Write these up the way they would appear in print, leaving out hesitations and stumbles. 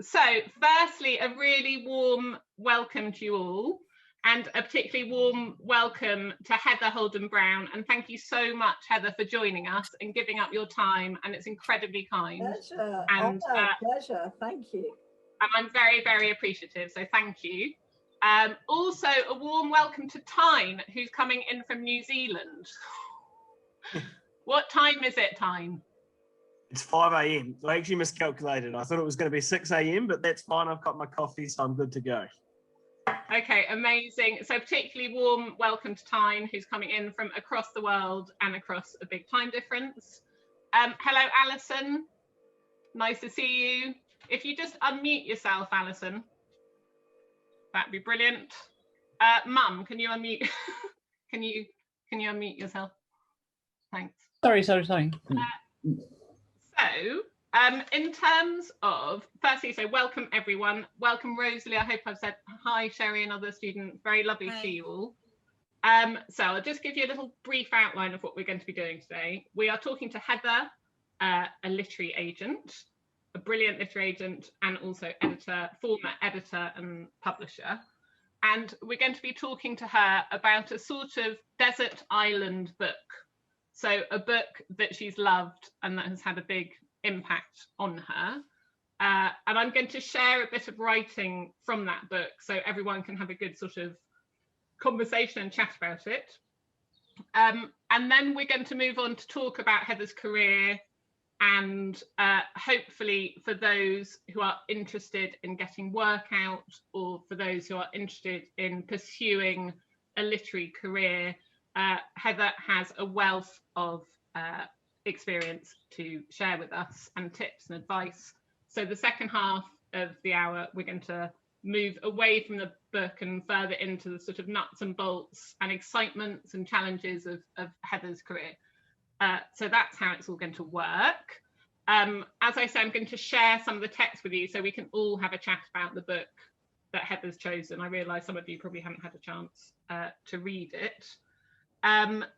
So firstly, a really warm welcome to you all, and a particularly warm welcome to Heather Holden-Brown. And thank you so much, Heather, for joining us and giving up your time. And it's incredibly kind. Pleasure, and pleasure. Thank you. And I'm very, very appreciative. So thank you. Also, a warm welcome to Tyne, who's coming in from New Zealand. What time is it, Tyne? It's 5 a.m. I actually miscalculated. I thought it was going to be 6 a.m, but that's fine. I've got my coffee, so I'm good to go. Okay, amazing. So particularly warm welcome to Tyne, who's coming in from across the world and across a big time difference. Hello, Alison. Nice to see you. If you just unmute yourself, Alison, that'd be brilliant. Mum, can you unmute? can you unmute yourself? Thanks. Sorry. So, in terms of, firstly, so welcome everyone. Welcome Rosalie. I hope I've said hi, Sherry and other students. Very lovely to see you all. So I'll just give you a little brief outline of what we're going to be doing today. We are talking to Heather, a literary agent, a brilliant literary agent, and also editor, former editor and publisher. And we're going to be talking to her about a sort of desert island book. So a book that she's loved and that has had a big impact on her. And I'm going to share a bit of writing from that book so everyone can have a good sort of conversation and chat about it. And then we're going to move on to talk about Heather's career, and hopefully for those who are interested in getting work out, or for those who are interested in pursuing a literary career, Heather has a wealth of experience to share with us, and tips and advice. So the second half of the hour, we're going to move away from the book and further into the sort of nuts and bolts and excitements and challenges of Heather's career. So that's how it's all going to work. As I say, I'm going to share some of the text with you so we can all have a chat about the book that Heather's chosen. I realise some of you probably haven't had a chance to read it.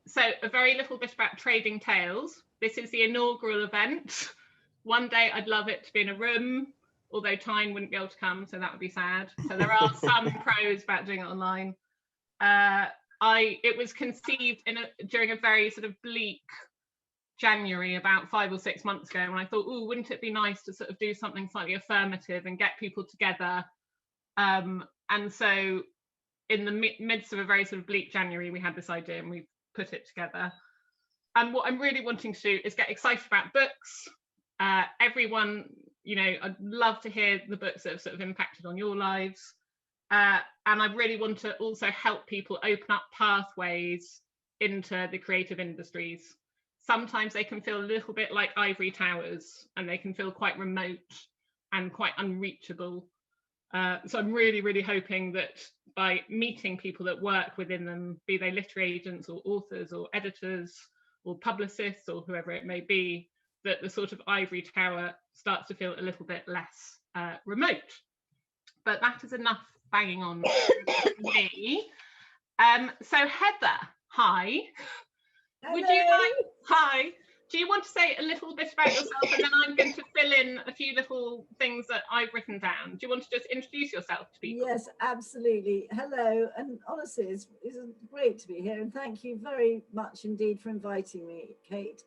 So a very little bit about Trading Tales. This is the inaugural event. One day I'd love it to be in a room, although Tyne wouldn't be able to come, so that would be sad. So there are some pros about doing it online. It was conceived during a very sort of bleak January about 5 or 6 months ago, and I thought, oh, wouldn't it be nice to sort of do something slightly affirmative and get people together? And so in the midst of a very sort of bleak January, we had this idea and we put it together. And what I'm really wanting to do is get excited about books. Everyone, you know, I'd love to hear the books that have sort of impacted on your lives. And I really want to also help people open up pathways into the creative industries. Sometimes they can feel a little bit like ivory towers, and they can feel quite remote and quite unreachable. So I'm really, really hoping that by meeting people that work within them, be they literary agents or authors or editors or publicists or whoever it may be, that the sort of ivory tower starts to feel a little bit less remote. But that is enough banging on for me. So Heather, hi. Hello. Do you want to say a little bit about yourself, and then I'm going to fill in a few little things that I've written down. Do you want to just introduce yourself to people? Yes, absolutely. Hello, and honestly, it's great to be here, and thank you very much indeed for inviting me, Kate.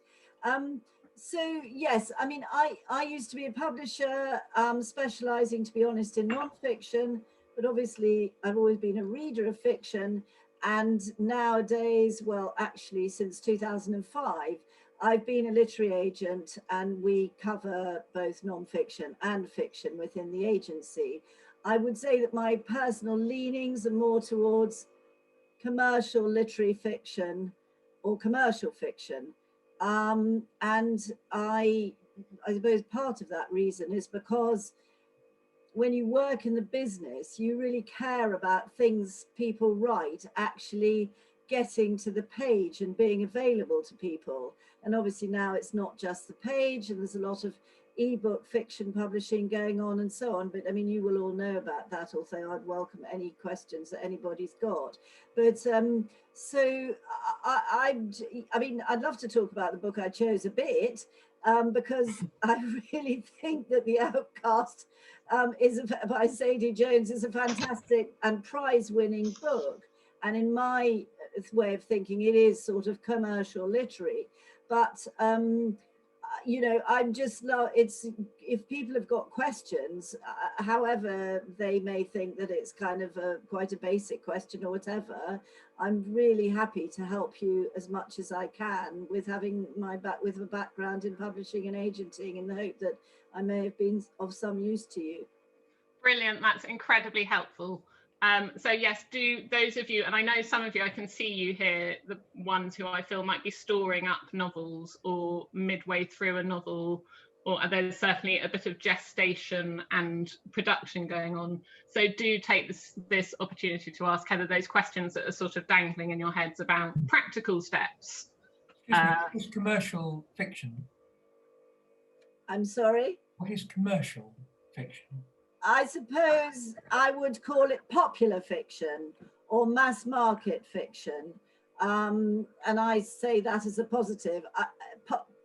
So yes, I mean, I used to be a publisher, specialising, to be honest, in non-fiction, but obviously I've always been a reader of fiction, and nowadays, well, actually since 2005, I've been a literary agent, and we cover both non-fiction and fiction within the agency. I would say that my personal leanings are more towards commercial literary fiction or commercial fiction. And I suppose part of that reason is because when you work in the business, you really care about things people write actually getting to the page and being available to people. And obviously now it's not just the page, and there's a lot of ebook fiction publishing going on and so on, but I mean, you will all know about that, although I'd welcome any questions that anybody's got. But so I mean, I'd love to talk about the book I chose a bit, because I really think that The Outcast by Sadie Jones is a fantastic and prize-winning book. And in my way of thinking, it is sort of commercial literary. But you know, I'm just it's, if people have got questions, however they may think that it's kind of quite a basic question or whatever, I'm really happy to help you as much as I can with having with a background in publishing and agenting, in the hope that I may have been of some use to you. Brilliant, that's incredibly helpful. So yes, do those of you, and I know some of you, I can see you here, the ones who I feel might be storing up novels or midway through a novel, or there's certainly a bit of gestation and production going on. So do take this opportunity to ask Heather those questions that are sort of dangling in your heads about practical steps. Excuse me, what is commercial fiction? I'm sorry? What is commercial fiction? I suppose I would call it popular fiction or mass market fiction. And I say that as a positive.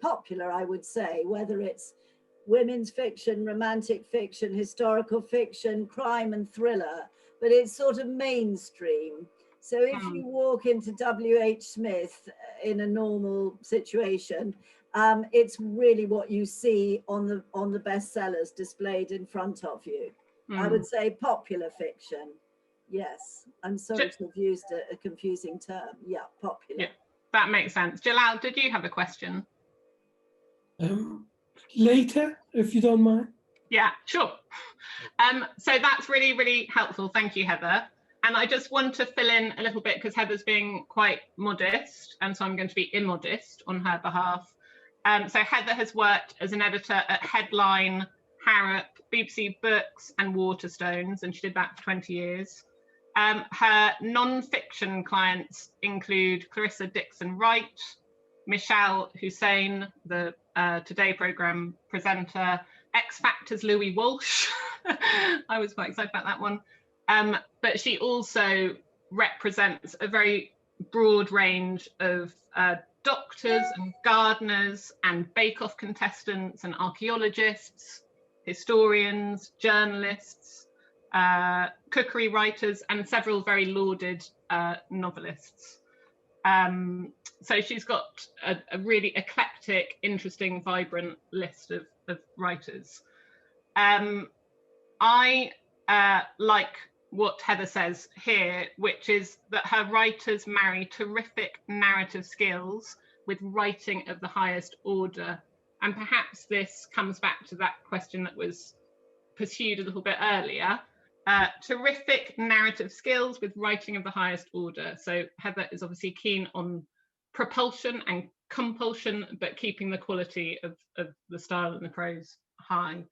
Popular, I would say, whether it's women's fiction, romantic fiction, historical fiction, crime and thriller, but it's sort of mainstream. So if you walk into W.H. Smith in a normal situation, it's really what you see on the bestsellers displayed in front of you. I would say popular fiction. Yes, I'm sorry to have used a confusing term. Yeah, popular. Yeah, that makes sense. Jalal, did you have a question? Later, if you don't mind. Yeah, sure. So that's really, really helpful. Thank you, Heather. And I just want to fill in a little bit because Heather's being quite modest, and so I'm going to be immodest on her behalf. So Heather has worked as an editor at Headline, Harrap, BBC Books and Waterstones, and she did that for 20 years. Her non-fiction clients include Clarissa Dixon Wright, Michelle Hussein, the Today programme presenter, X Factor's Louis Walsh. I was quite excited about that one. But she also represents a very broad range of doctors and gardeners and bake-off contestants and archaeologists, historians, journalists, cookery writers, and several very lauded novelists. So she's got a really eclectic, interesting, vibrant list of writers. I like what Heather says here, which is that her writers marry terrific narrative skills with writing of the highest order. And perhaps this comes back to that question that was pursued a little bit earlier. Terrific narrative skills with writing of the highest order. So Heather is obviously keen on propulsion and compulsion, but keeping the quality of the style and the prose high.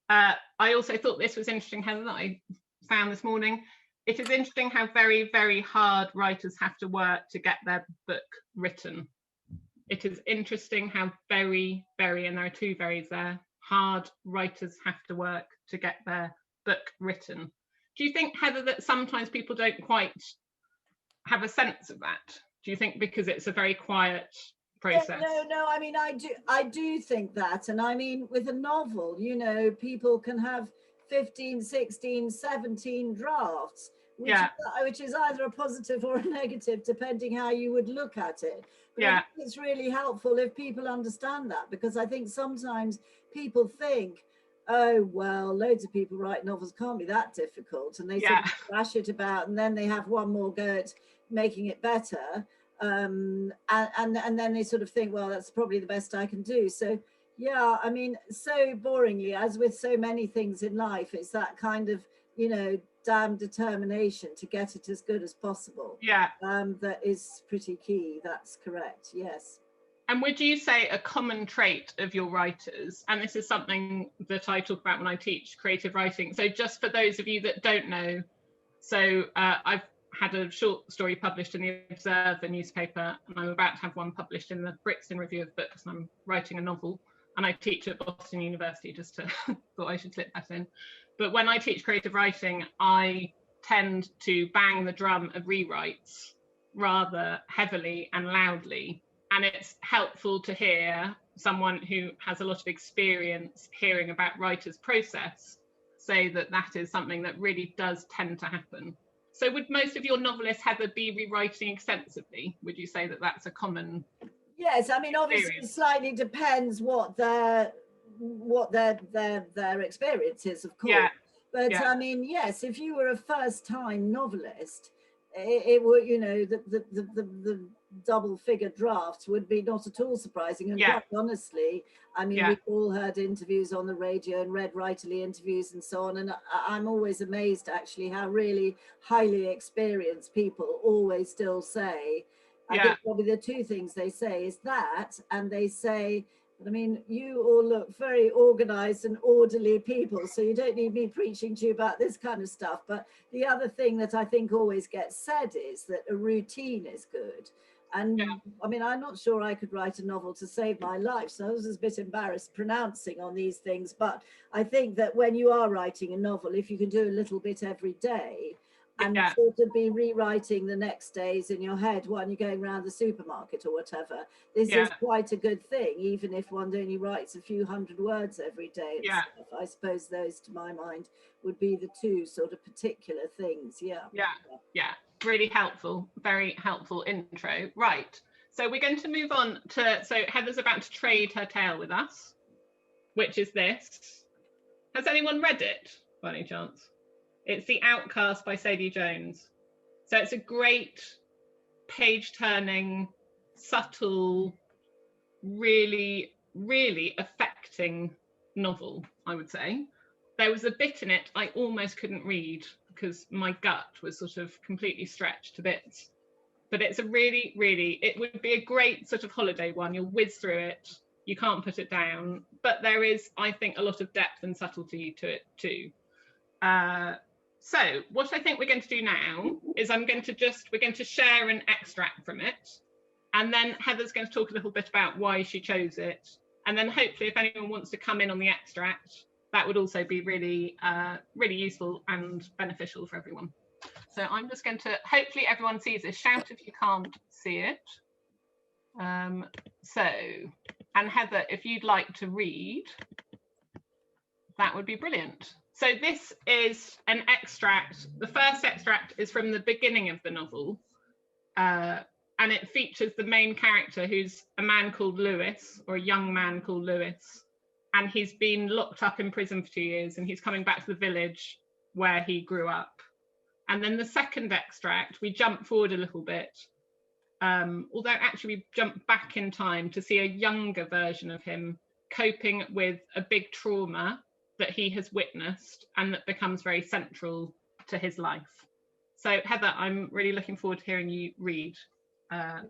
I also thought this was interesting, Heather, that I found this morning. It is interesting how very, very hard writers have to work to get their book written. It is interesting how very, very, and there are two verys there, hard writers have to work to get their book written. Do you think, Heather, that sometimes people don't quite have a sense of that? Do you think because it's a very quiet process? Yeah, no, I mean, I do think that. And I mean, with a novel, you know, people can have 15, 16, 17 drafts, which is either a positive or a negative, depending how you would look at it. But I think it's really helpful if people understand that, because I think sometimes people think, oh, well, loads of people write novels, can't be that difficult. And they sort of thrash it about, and then they have one more go at making it better. And then they sort of think, well, that's probably the best I can do. So yeah, I mean, so boringly, as with so many things in life, it's that kind of, you know, damn determination to get it as good as possible. That is pretty key. That's correct. Yes. And would you say a common trait of your writers, and this is something that I talk about when I teach creative writing, so just for those of you that don't know, so I've had a short story published in the Observer newspaper, and I'm about to have one published in the Brixton Review of Books, and I'm writing a novel, and I teach at Boston University, just to thought I should slip that in. But when I teach creative writing, I tend to bang the drum of rewrites rather heavily and loudly. And it's helpful to hear someone who has a lot of experience hearing about writers' process say that that is something that really does tend to happen. So would most of your novelists, Heather, be rewriting extensively? Would you say that that's a common? Yes, I mean, obviously it slightly depends what their experience is, of course. Yeah. But Yeah. I mean, yes, if you were a first-time novelist, it would, you know, the double-figure drafts would be not at all surprising. And quite honestly, I mean, we've all heard interviews on the radio and read writerly interviews and so on. And I'm always amazed, actually, how really highly experienced people always still say, I think probably the two things they say is that, and they say, I mean, you all look very organized and orderly people, so you don't need me preaching to you about this kind of stuff. But the other thing that I think always gets said is that a routine is good. And I mean, I'm not sure I could write a novel to save my life, so I was a bit embarrassed pronouncing on these things. But I think that when you are writing a novel, if you can do a little bit every day, and sort of be rewriting the next days in your head while you're going around the supermarket or whatever. This is quite a good thing, even if one only writes a few hundred words every day. And stuff. I suppose those, to my mind, would be the two sort of particular things. Yeah. Really helpful, very helpful intro. Right. So we're going to move on to, so Heather's about to trade her tale with us, which is this. Has anyone read it by any chance? It's The Outcast by Sadie Jones. So it's a great page-turning, subtle, really, really affecting novel, I would say. There was a bit in it I almost couldn't read because my gut was sort of completely stretched to bits. But it's a really, really, it would be a great sort of holiday one. You'll whiz through it. You can't put it down. But there is, I think, a lot of depth and subtlety to it too. So what I think we're going to do now is we're going to share an extract from it. And then Heather's going to talk a little bit about why she chose it. And then hopefully if anyone wants to come in on the extract, that would also be really, really useful and beneficial for everyone. So I'm just going to, hopefully everyone sees this. Shout if you can't see it. And Heather, if you'd like to read, that would be brilliant. So this is an extract. The first extract is from the beginning of the novel. And it features the main character, who's a man called Lewis, or a young man called Lewis. And he's been locked up in prison for 2 years, and he's coming back to the village where he grew up. And then the second extract, we jump forward a little bit. Although actually we jump back in time to see a younger version of him coping with a big trauma that he has witnessed and that becomes very central to his life. So Heather, I'm really looking forward to hearing you read from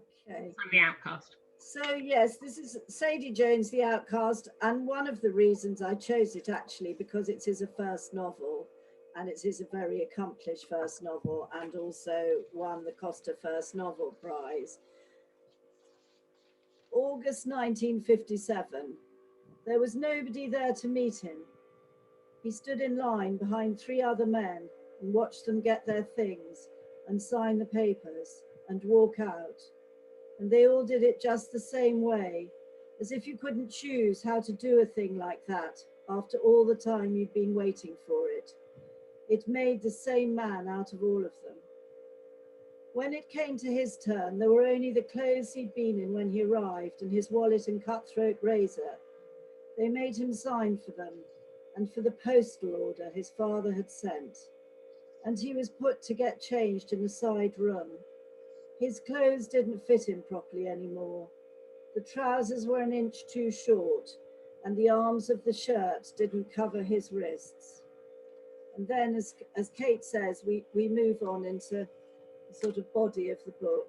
The Outcast. So yes, this is Sadie Jones The Outcast, and one of the reasons I chose it actually because it is a first novel, and it is a very accomplished first novel, and also won the Costa First Novel Prize. August 1957. There was nobody there to meet him. He stood in line behind 3 other men and watched them get their things and sign the papers and walk out. And they all did it just the same way, as if you couldn't choose how to do a thing like that after all the time you'd been waiting for it. It made the same man out of all of them. When it came to his turn, there were only the clothes he'd been in when he arrived and his wallet and cutthroat razor. They made him sign for them and for the postal order his father had sent. And he was put to get changed in a side room. His clothes didn't fit him properly anymore. The trousers were an inch too short, and the arms of the shirt didn't cover his wrists. And then, as Kate says, we move on into the sort of body of the book.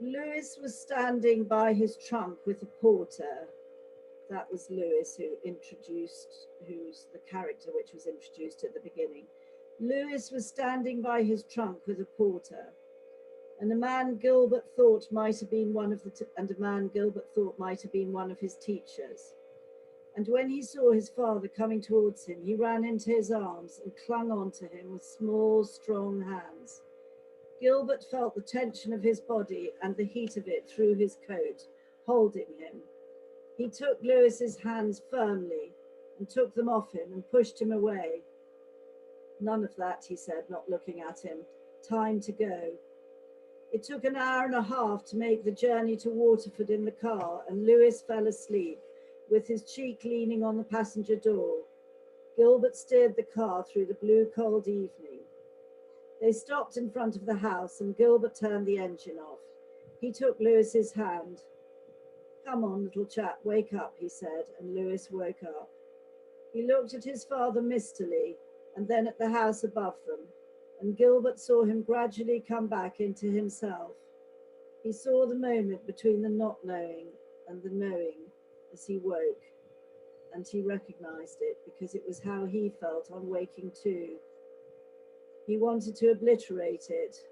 Lewis was standing by his trunk with the porter. That was Lewis who's the character which was introduced at the beginning. Lewis was standing by his trunk with a porter, and a man Gilbert thought might have been one of his teachers. And when he saw his father coming towards him, he ran into his arms and clung on to him with small, strong hands. Gilbert felt the tension of his body and the heat of it through his coat, holding him. He took Lewis's hands firmly and took them off him and pushed him away. None of that, he said, not looking at him. Time to go. It took an hour and a half to make the journey to Waterford in the car, and Lewis fell asleep, with his cheek leaning on the passenger door. Gilbert steered the car through the blue, cold evening. They stopped in front of the house, and Gilbert turned the engine off. He took Lewis's hand. "Come on, little chap, wake up," he said, and Lewis woke up. He looked at his father mistily, and then at the house above them, and Gilbert saw him gradually come back into himself. He saw the moment between the not knowing and the knowing as he woke, and he recognized it because it was how he felt on waking too. He wanted to obliterate it.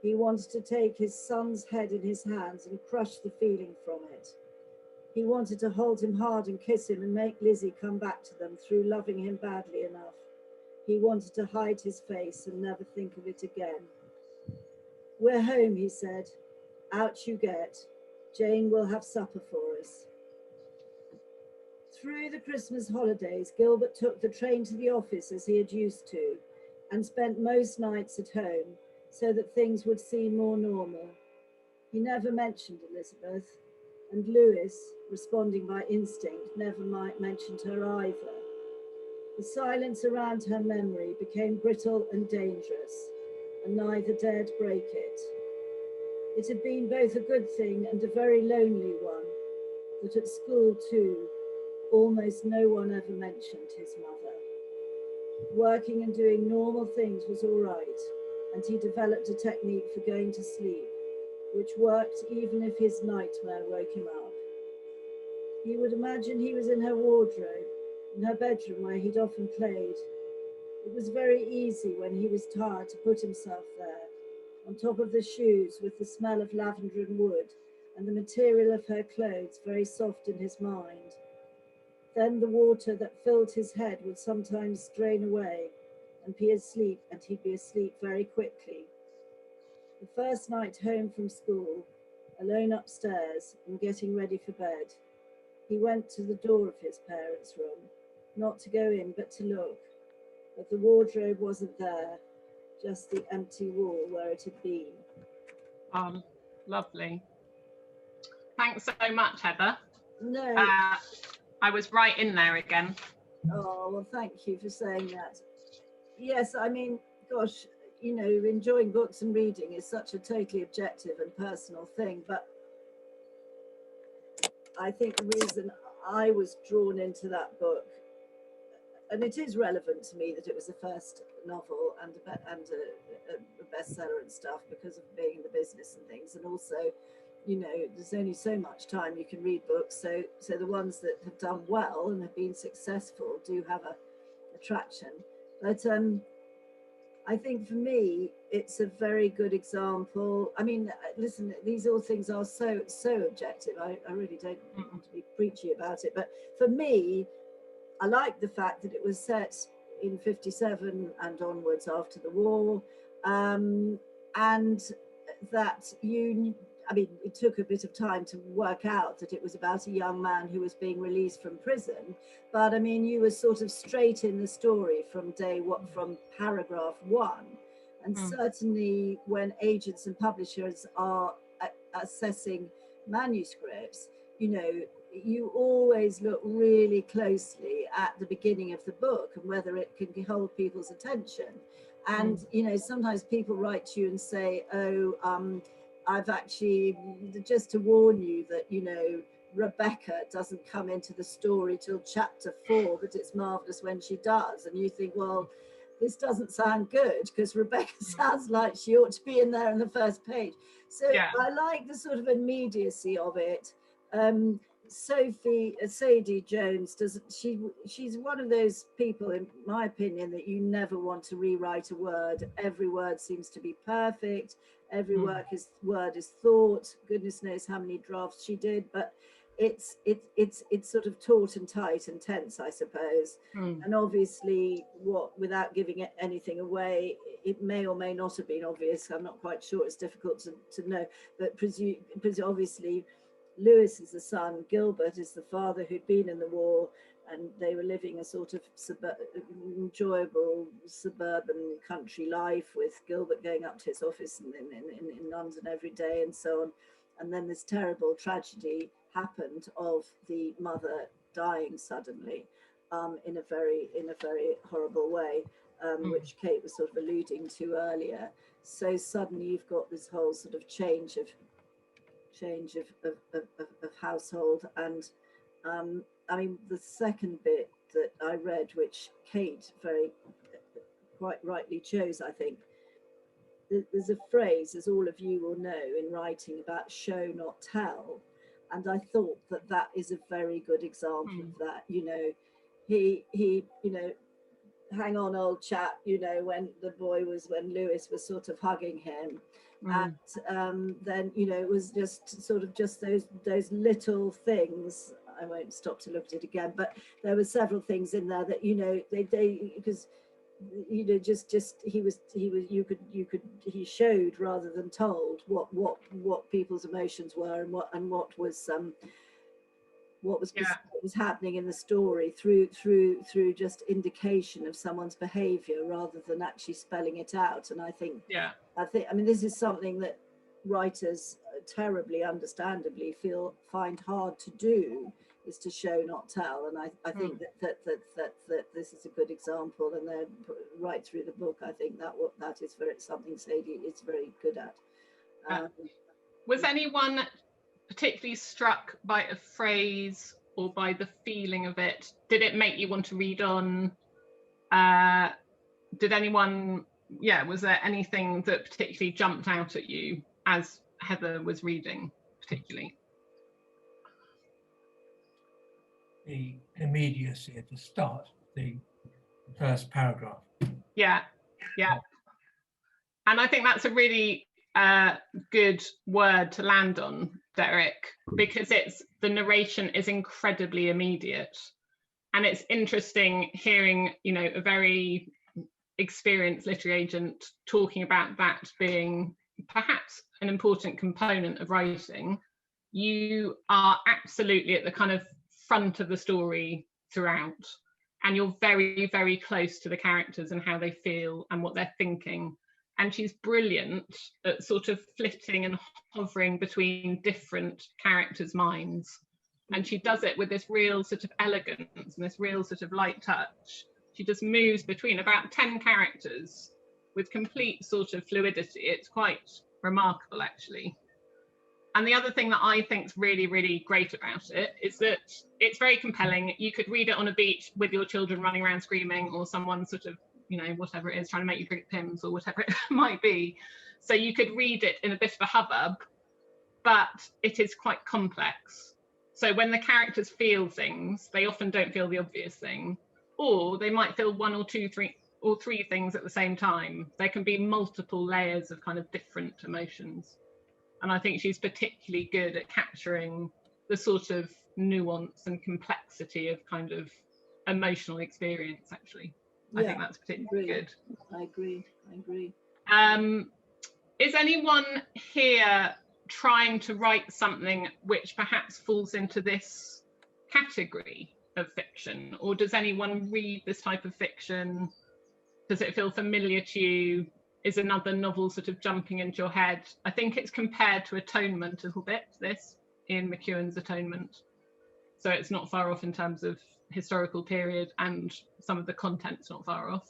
He wanted to take his son's head in his hands and crush the feeling from it. He wanted to hold him hard and kiss him and make Lizzie come back to them through loving him badly enough. He wanted to hide his face and never think of it again. "We're home," he said. "Out you get. Jane will have supper for us." Through the Christmas holidays, Gilbert took the train to the office as he had used to, and spent most nights at home so that things would seem more normal. He never mentioned Elizabeth, and Lewis, responding by instinct, never mentioned her either. The silence around her memory became brittle and dangerous, and neither dared break it. It had been both a good thing and a very lonely one, that at school too, almost no one ever mentioned his mother. Working and doing normal things was all right, and he developed a technique for going to sleep, which worked even if his nightmare woke him up. He would imagine he was in her wardrobe, in her bedroom where he'd often played. It was very easy when he was tired to put himself there, on top of the shoes with the smell of lavender and wood, and the material of her clothes very soft in his mind. Then the water that filled his head would sometimes drain away and he'd be asleep very quickly. The first night home from school, alone upstairs and getting ready for bed, he went to the door of his parents' room, not to go in but to look, but the wardrobe wasn't there, just the empty wall where it had been. Lovely. Thanks so much, Heather. No. I was right in there again. Oh, well, thank you for saying that. Yes, I mean, gosh, you know, enjoying books and reading is such a totally objective and personal thing, but I think the reason I was drawn into that book, and it is relevant to me that it was the first novel and a bestseller and stuff because of being in the business and things, and also, you know, there's only so much time you can read books, so the ones that have done well and have been successful do have a attraction. But I think for me, it's a very good example. I mean, listen, these all things are so objective. I really don't want to be preachy about it, but for me, I like the fact that it was set in 57 and onwards after the war, and that I mean, it took a bit of time to work out that it was about a young man who was being released from prison. But I mean, you were sort of straight in the story from from paragraph 1. And certainly when agents and publishers are assessing manuscripts, you know, you always look really closely at the beginning of the book and whether it can hold people's attention. And, you know, sometimes people write to you and say, oh, I've actually, just to warn you that, you know, Rebecca doesn't come into the story till chapter 4, but it's marvelous when she does. And you think, well, this doesn't sound good because Rebecca sounds like she ought to be in there on the first page. So yeah. I like the sort of immediacy of it. Sadie Jones she's one of those people, in my opinion, that you never want to rewrite a word. Every word seems to be perfect. Every word is thought. Goodness knows how many drafts she did, but it's sort of taut and tight and tense, I suppose. And obviously, without giving anything away, it may or may not have been obvious. I'm not quite sure. It's difficult to know. But obviously, Lewis is the son. Gilbert is the father who'd been in the war, and they were living a sort of enjoyable suburban country life, with Gilbert going up to his office in London every day and so on. And then this terrible tragedy happened of the mother dying suddenly, in a very horrible way, which Kate was sort of alluding to earlier. So suddenly you've got this whole sort of change of household. And I mean, the second bit that I read, which Kate quite rightly chose, I think, there's a phrase, as all of you will know, in writing, about show not tell, and I thought that is a very good example of that. You know, he you know, hang on old chap, you know, when Lewis was sort of hugging him, and then, you know, it was just sort of just those little things. I won't stop to look at it again, but there were several things in there that, you know, they because, you know, he showed rather than told what people's emotions were, and what was happening in the story through just indication of someone's behavior rather than actually spelling it out. And I mean, this is something that writers terribly understandably find hard to do, is to show not tell. And I think that this is a good example, and then right through the book, I think that is something Sadie is very good at. Was anyone particularly struck by a phrase or by the feeling of it? Did it make you want to read on? Did anyone, was there anything that particularly jumped out at you as Heather was reading, particularly? The immediacy at the start, the first paragraph. Yeah. And I think that's a really good word to land on, Derek, because the narration is incredibly immediate. And it's interesting hearing, you know, a very experienced literary agent talking about that being perhaps an important component of writing. You are absolutely at the kind of front of the story throughout, and you're very, very close to the characters and how they feel and what they're thinking. And she's brilliant at sort of flitting and hovering between different characters' minds. And she does it with this real sort of elegance and this real sort of light touch. She just moves between about 10 characters with complete sort of fluidity. It's quite remarkable, actually. And the other thing that I think is really, really great about it is that it's very compelling. You could read it on a beach with your children running around screaming, or someone sort of, you know, whatever it is, trying to make you drink Pimm's or whatever it might be. So you could read it in a bit of a hubbub, but it is quite complex. So when the characters feel things, they often don't feel the obvious thing, or they might feel one or two, three things at the same time. There can be multiple layers of kind of different emotions. And I think she's particularly good at capturing the sort of nuance and complexity of kind of emotional experience, actually. I think that's particularly good. I agree. Is anyone here trying to write something which perhaps falls into this category of fiction? Or does anyone read this type of fiction? Does it feel familiar to you? Is another novel sort of jumping into your head? I think it's compared to Atonement a little bit, this, Ian McEwan's Atonement. So it's not far off in terms of historical period, and some of the content's not far off.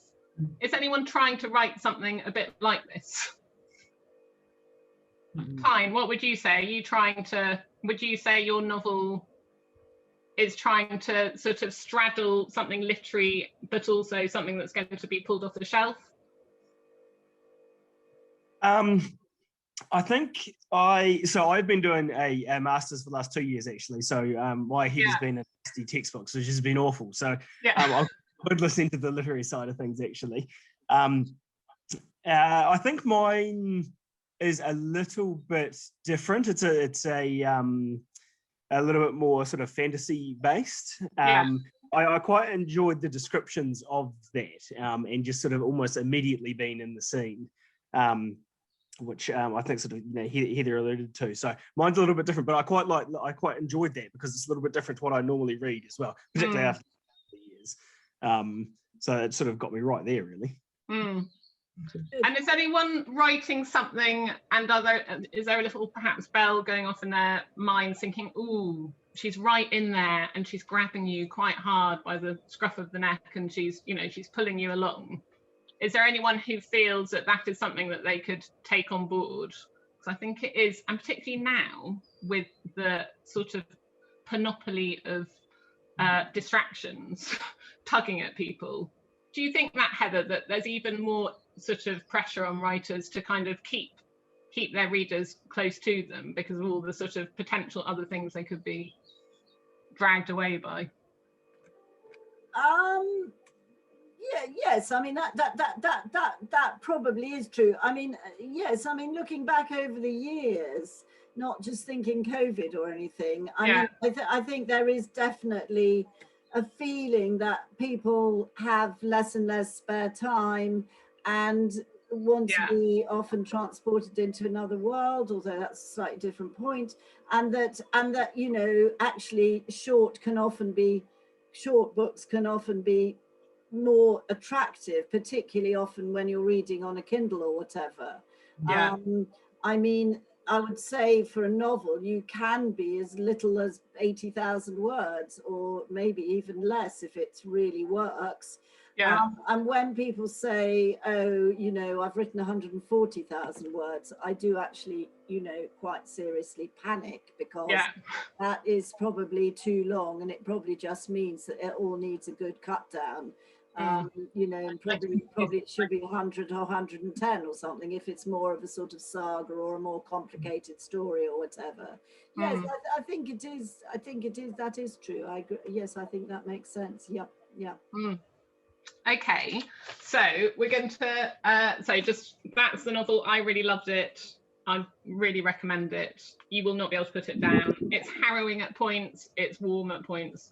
Is anyone trying to write something a bit like this? Fine, what would you say? Would you say your novel is trying to sort of straddle something literary, but also something that's going to be pulled off the shelf? I think I've been doing a master's for the last 2 years, actually. So my head has been in textbooks, which has been awful. So I've been listening to the literary side of things, actually. I think mine is a little bit different. It's a a little bit more sort of fantasy based. I quite enjoyed the descriptions of that, and just sort of almost immediately being in the scene, which I think sort of Heather alluded to. So mine's a little bit different, but I quite enjoyed that because it's a little bit different to what I normally read as well, particularly after years. So it sort of got me right there, really. And is anyone writing something, and is there a little perhaps bell going off in their mind thinking, ooh, she's right in there and she's grabbing you quite hard by the scruff of the neck and she's pulling you along? Is there anyone who feels that is something that they could take on board? Because I think it is, and particularly now with the sort of panoply of distractions tugging at people. Do you think that, Heather, that there's even more sort of pressure on writers to kind of keep their readers close to them because of all the sort of potential other things they could be dragged away by? Yes, I mean that probably is true. I mean, yes, I mean, looking back over the years, not just thinking COVID or anything, I mean, I think there is definitely a feeling that people have less and less spare time and want to be often transported into another world, although that's a slightly different point, and that actually short books can often be more attractive, particularly often when you're reading on a Kindle or whatever. I mean, I would say for a novel, you can be as little as 80,000 words, or maybe even less if it really works. And when people say, oh, I've written 140,000 words, I do actually, quite seriously panic, because that is probably too long, and it probably just means that it all needs a good cut down. And probably it should be 100 or 110 or something if it's more of a sort of saga or a more complicated story or whatever. Yes, I think it is. That is true. I agree. Yes, I think that makes sense. Yeah. Okay, so we're going to that's the novel. I really loved it. I really recommend it. You will not be able to put it down. It's harrowing at points, it's warm at points,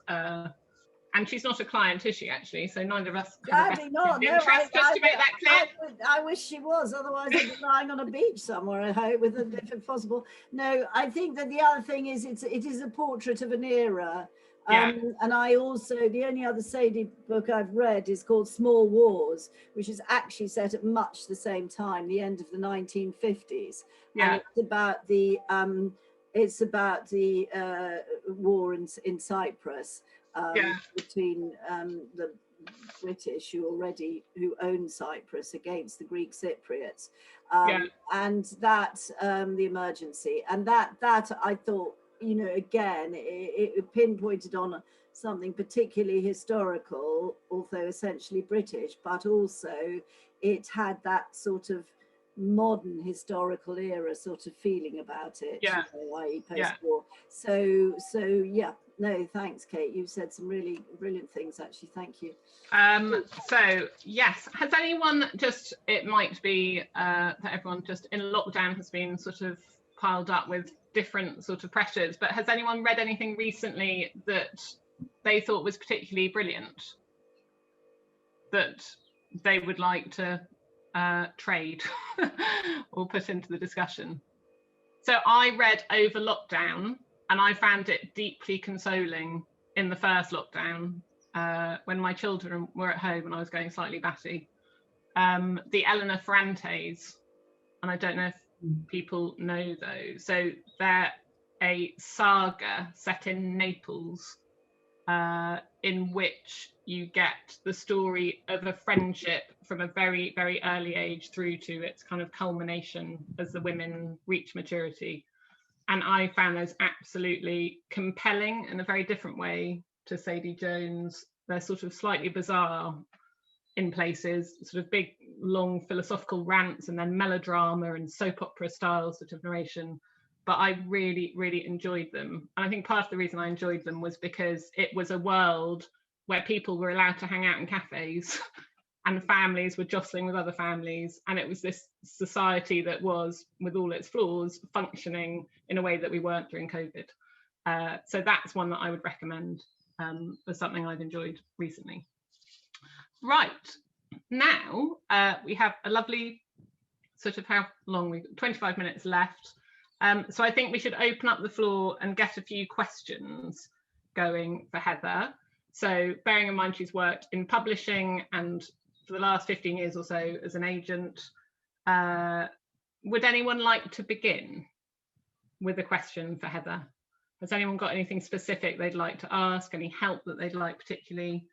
and she's not a client, is she, actually? So neither of us have interest, just to make that clear. I wish she was, otherwise I'd be lying on a beach somewhere, I hope, if it's possible. No, I think that the other thing is it is a portrait of an era. And I also, the only other Sadie book I've read is called Small Wars, which is actually set at much the same time, the end of the 1950s. And it's about the war in Cyprus between the British who own Cyprus against the Greek Cypriots, and that the emergency, and that I thought, again, it pinpointed on something particularly historical, although essentially British, but also it had that sort of modern historical era sort of feeling about it, i.e. post-war. So no, thanks, Kate. You've said some really brilliant things, actually. Thank you. So yes, has anyone it might be that everyone just in lockdown has been sort of piled up with different sort of pressures, but has anyone read anything recently that they thought was particularly brilliant that they would like to trade or put into the discussion? So I read over lockdown, and I found it deeply consoling in the first lockdown when my children were at home and I was going slightly batty. The Eleanor Ferrantes, and I don't know if people know those. So they're a saga set in Naples, in which you get the story of a friendship from a very, very early age through to its kind of culmination as the women reach maturity. And I found those absolutely compelling in a very different way to Sadie Jones. They're sort of slightly bizarre in places, sort of big, long philosophical rants, and then melodrama and soap opera style sort of narration. But I really, really enjoyed them. And I think part of the reason I enjoyed them was because it was a world where people were allowed to hang out in cafes and families were jostling with other families. And it was this society that was, with all its flaws, functioning in a way that we weren't during COVID. So that's one that I would recommend as something I've enjoyed recently. Right, now we have a lovely sort of, how long we've got, 25 minutes left. So I think we should open up the floor and get a few questions going for Heather. So bearing in mind she's worked in publishing and for the last 15 years or so as an agent, would anyone like to begin with a question for Heather? Has anyone got anything specific they'd like to ask, any help that they'd like particularly?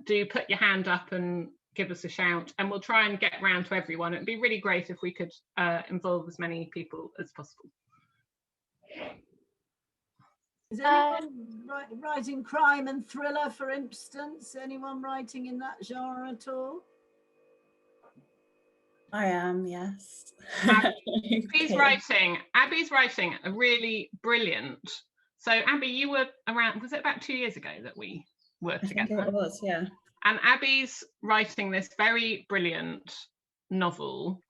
Do put your hand up and give us a shout, and we'll try and get round to everyone. It'd be really great if we could involve as many people as possible. Is anyone writing crime and thriller, for instance? Anyone writing in that genre at all? I am, yes. Abby's writing a really brilliant. So Abby, you were around, was it about 2 years ago that we worked together? I think it was, yeah. And Abby's writing this very brilliant novel,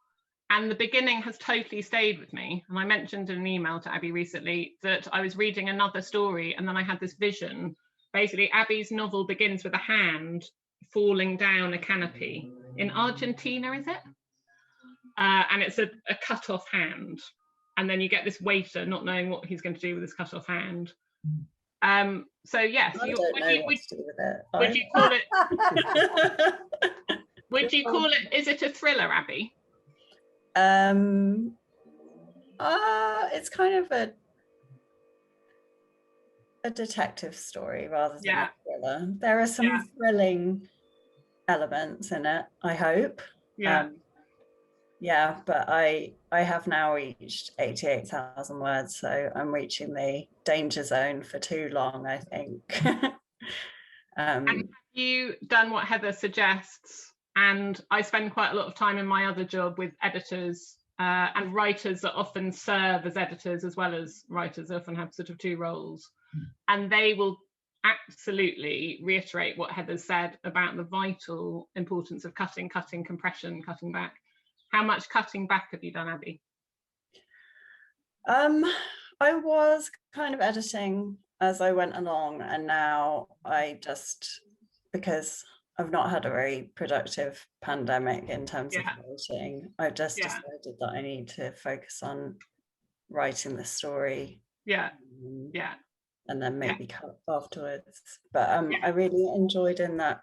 and the beginning has totally stayed with me. And I mentioned in an email to Abby recently that I was reading another story and then I had this vision. Basically, Abby's novel begins with a hand falling down a canopy in Argentina, is it? And it's a cut-off hand. And then you get this waiter not knowing what he's going to do with his cut-off hand. So yes, would you call it? Would you call it? Is it a thriller, Abby? It's kind of a detective story rather than a thriller. There are some thrilling elements in it, I hope. But I have now reached 88,000 words, so I'm reaching the danger zone for too long, I think. And have you done what Heather suggests? And I spend quite a lot of time in my other job with editors and writers that often serve as editors as well as writers. They often have sort of two roles, and they will absolutely reiterate what Heather said about the vital importance of cutting, compression, cutting back. How much cutting back have you done, Abby? I was kind of editing as I went along, and now I just, because I've not had a very productive pandemic in terms of writing, I've just decided that I need to focus on writing the story. And then maybe cut afterwards. But I really enjoyed in that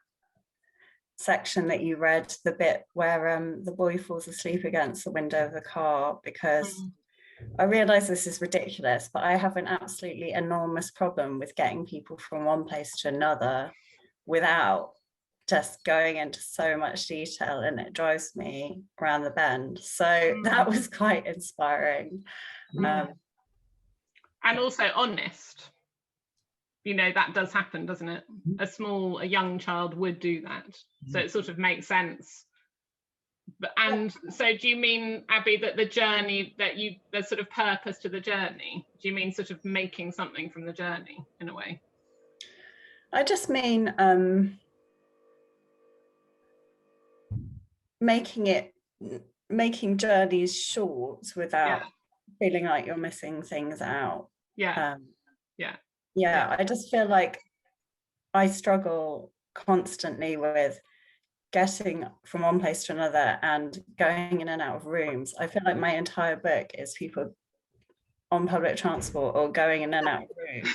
section that you read the bit where the boy falls asleep against the window of the car, because I realise this is ridiculous, but I have an absolutely enormous problem with getting people from one place to another without just going into so much detail, and it drives me around the bend. So that was quite inspiring. And also honest. You know, that does happen, doesn't it? A young child would do that. So it sort of makes sense. And so do you mean, Abby, that the journey, that there's sort of purpose to the journey? Do you mean sort of making something from the journey in a way? I just mean making journeys short without feeling like you're missing things out. I just feel like I struggle constantly with getting from one place to another and going in and out of rooms. I feel like my entire book is people on public transport or going in and out of rooms.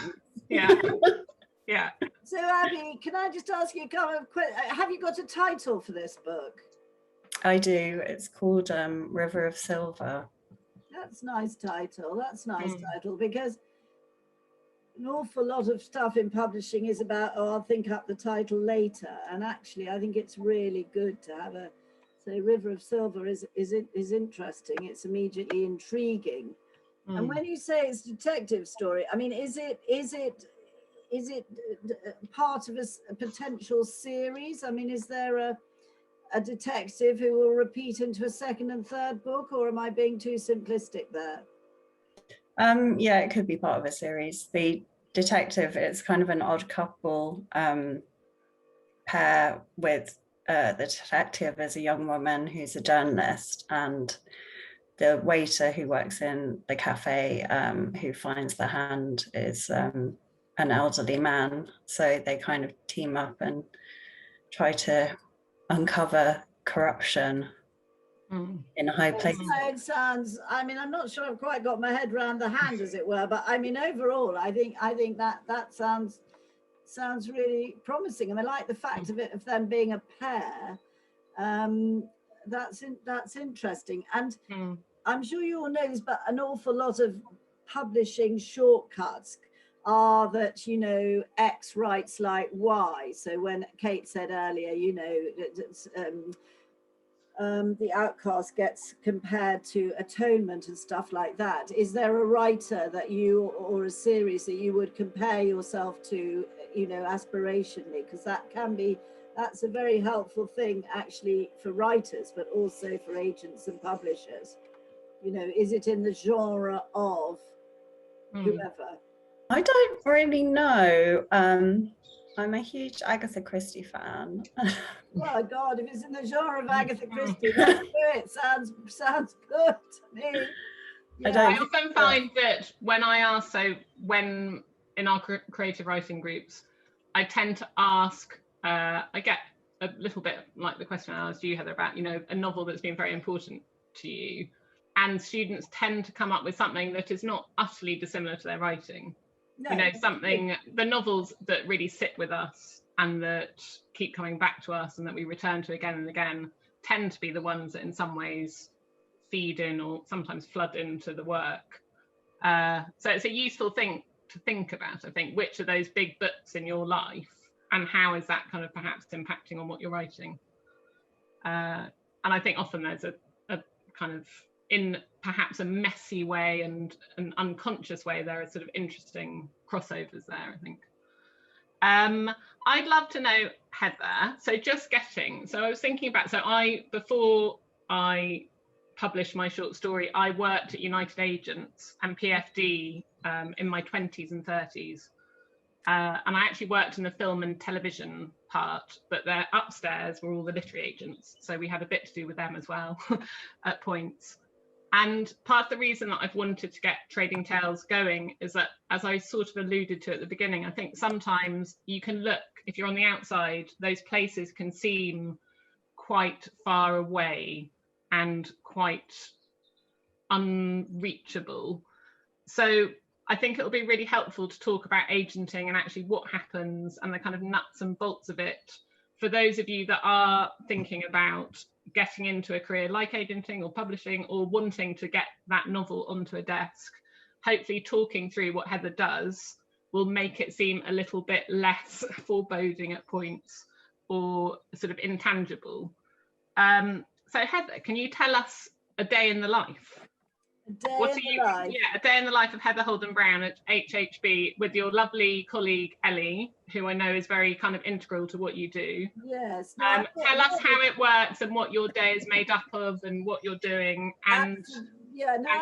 So Abby, can I just ask you a couple of quick, have you got a title for this book? I do. It's called River of Silver. That's a nice title. Because an awful lot of stuff in publishing is about, I'll think up the title later. And actually, I think it's really good to have River of Silver is interesting. It's immediately intriguing. And when you say it's a detective story, I mean, is it part of a potential series? I mean, is there a detective who will repeat into a second and third book, or am I being too simplistic there? It could be part of a series. The detective, it's kind of an odd couple pair with the detective as a young woman who's a journalist, and the waiter who works in the cafe who finds the hand is an elderly man. So they kind of team up and try to uncover corruption in high places. It sounds, I mean, I'm not sure I've quite got my head around the hand, as it were, but I mean, overall, I think that sounds really promising. And I like the fact of them being a pair. That's interesting. And I'm sure you all know this, but an awful lot of publishing shortcuts are that, you know, X writes like Y. So when Kate said earlier, you know, The Outcast gets compared to Atonement and stuff like that. Is there a writer that you, or a series that you would compare yourself to, you know, aspirationally? Because that's a very helpful thing actually for writers, but also for agents and publishers. You know, is it in the genre of whoever? I don't really know. I'm a huge Agatha Christie fan. Oh God, if it's in the genre of Agatha Christie, let's do it. Sounds good to me. Yeah. I often find that when I ask, when in our creative writing groups, I tend to ask, I get a little bit like the question I asked you, Heather, about, you know, a novel that's been very important to you, and students tend to come up with something that is not utterly dissimilar to their writing. No. You know, something, the novels that really sit with us and that keep coming back to us and that we return to again and again tend to be the ones that in some ways feed in or sometimes flood into the work. So it's a useful thing to think about, I think, which are those big books in your life and how is that kind of perhaps impacting on what you're writing. And I think often there's a kind of, in perhaps a messy way and an unconscious way, there are sort of interesting crossovers there, I think. I'd love to know, Heather, so I was thinking about, before I published my short story, I worked at United Agents and PFD in my 20s and 30s. And I actually worked in the film and television part, but there upstairs were all the literary agents. So we had a bit to do with them as well at points. And part of the reason that I've wanted to get Trading Tales going is that, as I sort of alluded to at the beginning, I think sometimes you can look, if you're on the outside, those places can seem quite far away and quite unreachable. So I think it'll be really helpful to talk about agenting and actually what happens and the kind of nuts and bolts of it for those of you that are thinking about getting into a career like agenting or publishing, or wanting to get that novel onto a desk. Hopefully talking through what Heather does will make it seem a little bit less foreboding at points or sort of intangible. So Heather, can you tell us a day in the life? A day in the life of Heather Holden-Brown at HHB with your lovely colleague Ellie, who I know is very kind of integral to what you do. Yes. Tell us how it works and what your day is made up of and what you're doing, and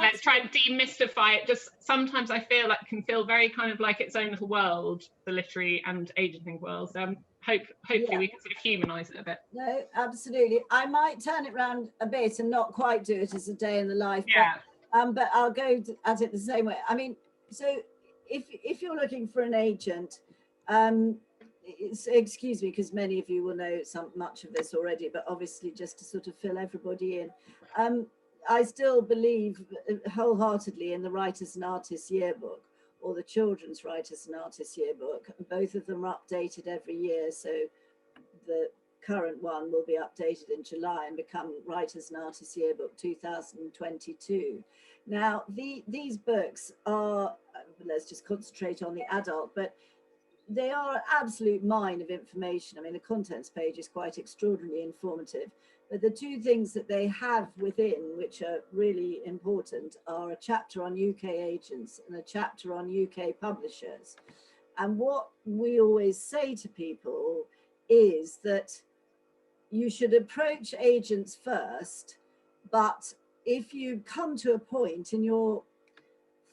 let's try and demystify it. Just sometimes I feel like it can feel very kind of like its own little world, the literary and agenting world. So hopefully we can sort of humanise it a bit. No, absolutely. I might turn it around a bit and not quite do it as a day in the life. Yeah. But I'll go at it the same way. I mean, so if you're looking for an agent, excuse me, because many of you will know much of this already, but obviously just to sort of fill everybody in, I still believe wholeheartedly in the Writers and Artists Yearbook, or the Children's Writers and Artists Yearbook. Both of them are updated every year, so the current one will be updated in July and become Writers and Artists Yearbook 2022. Now, these books are, let's just concentrate on the adult, but they are an absolute mine of information. I mean, the contents page is quite extraordinarily informative, but the two things that they have within, which are really important, are a chapter on UK agents and a chapter on UK publishers. And what we always say to people is that you should approach agents first, but if you come to a point in your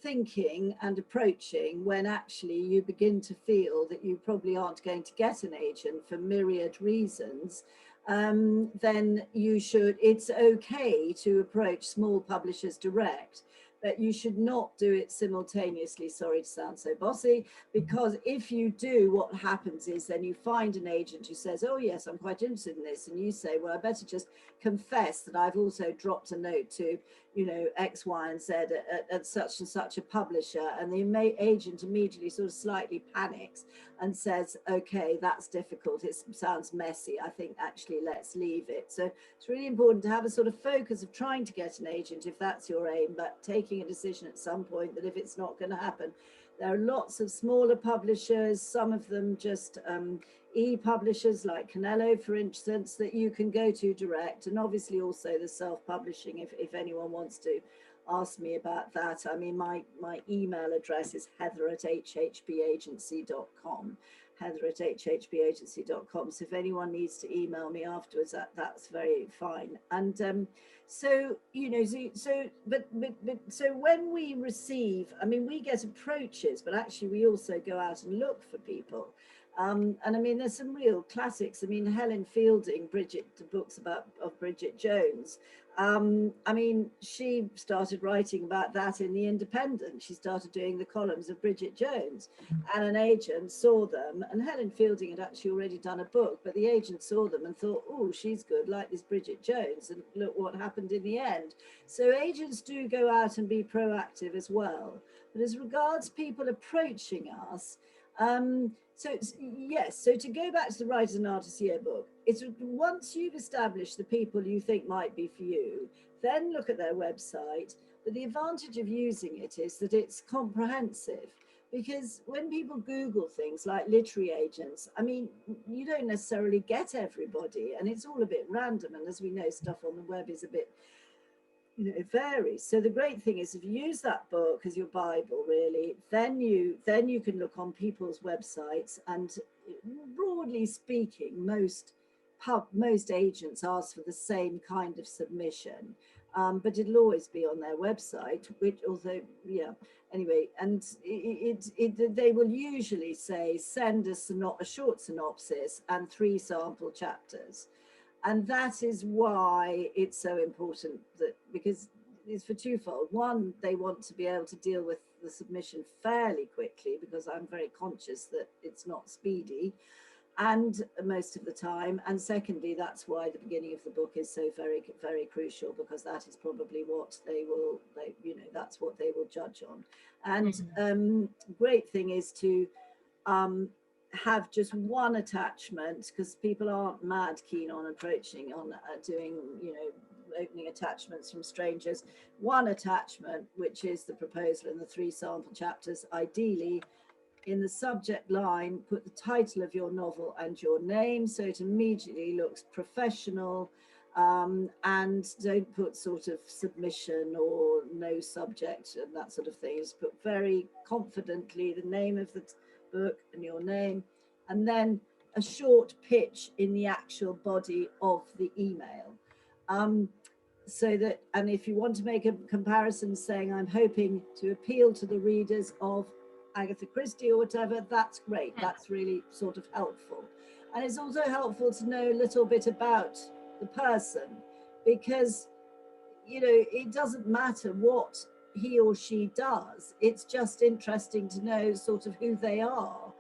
thinking and approaching when actually you begin to feel that you probably aren't going to get an agent for myriad reasons, then it's okay to approach small publishers direct, but you should not do it simultaneously. Sorry to sound so bossy, because if you do, what happens is then you find an agent who says, oh yes, I'm quite interested in this. And you say, well, I better just confess that I've also dropped a note to, you know, X, Y, and Z at such and such a publisher. And the agent immediately sort of slightly panics and says, okay, that's difficult. It sounds messy. I think actually let's leave it. So it's really important to have a sort of focus of trying to get an agent if that's your aim, but taking a decision at some point that if it's not going to happen. There are lots of smaller publishers, some of them just e-publishers like Canelo, for instance, that you can go to direct, and obviously also the self-publishing if anyone wants to ask me about that. I mean, my email address is heather@hhbagency.com, heather@hhbagency.com. So if anyone needs to email me afterwards, that's very fine. And so, you know, so when we receive, I mean, we get approaches, but actually we also go out and look for people. And I mean, there's some real classics. I mean, Helen Fielding, the books of Bridget Jones. I mean, she started writing about that in The Independent. She started doing the columns of Bridget Jones, and an agent saw them, and Helen Fielding had actually already done a book, but the agent saw them and thought, oh, she's good, like this Bridget Jones, and look what happened in the end. So agents do go out and be proactive as well. But as regards people approaching us, so yes, so to go back to the Writers and Artists Yearbook, it's once you've established the people you think might be for you, then look at their website. But the advantage of using it is that it's comprehensive, because when people Google things like literary agents, I mean, you don't necessarily get everybody, and it's all a bit random. And as we know, stuff on the web is a bit, you know, it varies. So the great thing is if you use that book as your Bible, really, then you can look on people's websites, and broadly speaking, most agents ask for the same kind of submission, but it'll always be on their website, which although, yeah, anyway, and they will usually say, send us a short synopsis and 3 sample chapters. And that is why it's so important, that because it's for twofold. One, they want to be able to deal with the submission fairly quickly, because I'm very conscious that it's not speedy and most of the time. And secondly, that's why the beginning of the book is so very, very crucial, because that is probably what that's what they will judge on. And great thing is to have just one attachment, because people aren't mad keen on approaching on doing, you know, opening attachments from strangers. One attachment, which is the proposal and the 3 sample chapters. Ideally, in the subject line, put the title of your novel and your name, so it immediately looks professional, and don't put sort of submission or no subject and that sort of thing. Just put very confidently the name of the book and your name, and then a short pitch in the actual body of the email, so that, and if you want to make a comparison saying I'm hoping to appeal to the readers of Agatha Christie or whatever, that's great. That's really sort of helpful. And it's also helpful to know a little bit about the person, because, you know, it doesn't matter what he or she does, it's just interesting to know sort of who they are,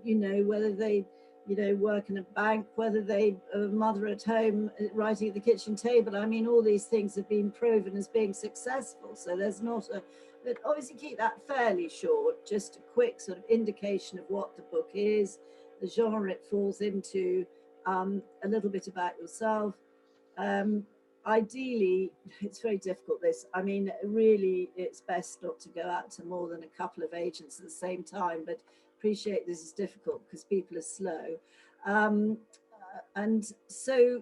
you know, whether they, you know, work in a bank, whether they are a mother at home writing at the kitchen table. I mean, all these things have been proven as being successful, so there's not a, but obviously keep that fairly short, just a quick sort of indication of what the book is, the genre it falls into, a little bit about yourself. Ideally, it's very difficult, this. I mean, really, it's best not to go out to more than a couple of agents at the same time, but appreciate this is difficult because people are slow. And so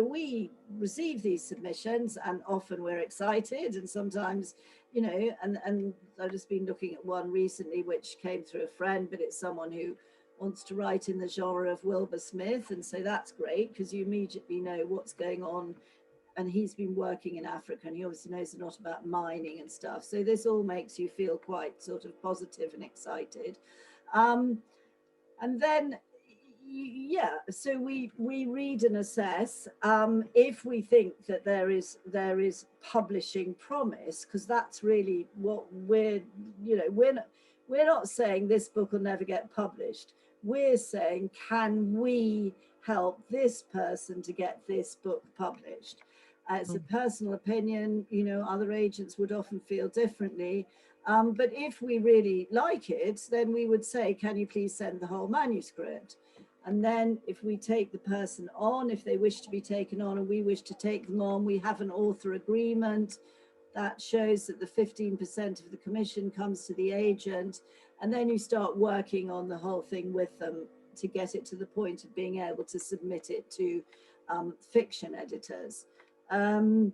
we receive these submissions, and often we're excited, and sometimes, you know, and I've just been looking at one recently which came through a friend, but it's someone who wants to write in the genre of Wilbur Smith, and so that's great because you immediately know what's going on, and he's been working in Africa and he obviously knows a lot about mining and stuff, so this all makes you feel quite sort of positive and excited. And then, Yeah, so we read and assess if we think that there is publishing promise, because that's really what we're not saying this book will never get published. We're saying, can we help this person to get this book published? It's a personal opinion, other agents would often feel differently. But if we really like it, then we would say, can you please send the whole manuscript? And then if we take the person on, if they wish to be taken on and we wish to take them on, we have an author agreement that shows that the 15% of the commission comes to the agent. And then you start working on the whole thing with them to get it to the point of being able to submit it to fiction editors. And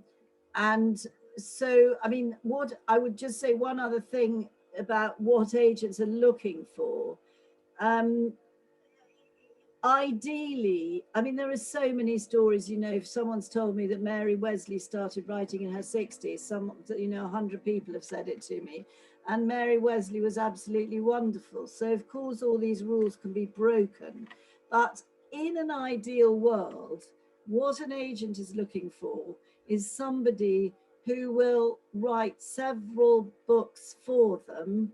so, I mean, what I would just say one other thing about what agents are looking for. Ideally, I mean, there are so many stories, if someone's told me that Mary Wesley started writing in her 60s, 100 people have said it to me, and Mary Wesley was absolutely wonderful. So of course, all these rules can be broken, but in an ideal world, what an agent is looking for is somebody who will write several books for them.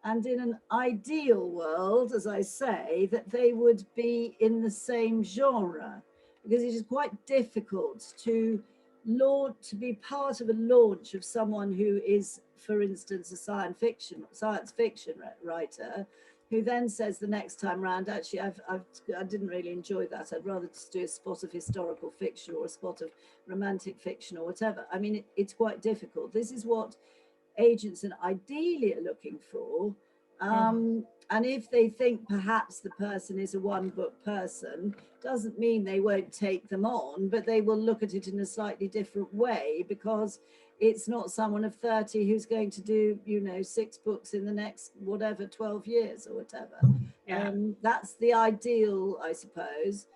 And in an ideal world, as I say, that they would be in the same genre, because it is quite difficult to be part of a launch of someone who is, for instance, a science fiction writer, who then says the next time round, actually, I didn't really enjoy that. I'd rather just do a spot of historical fiction or a spot of romantic fiction or whatever. I mean, it's quite difficult. This is what agents and ideally are looking for, and if they think perhaps the person is a one-book person, doesn't mean they won't take them on, but they will look at it in a slightly different way, because it's not someone of 30 who's going to do 6 books in the next 12 years or whatever. That's the ideal, I suppose.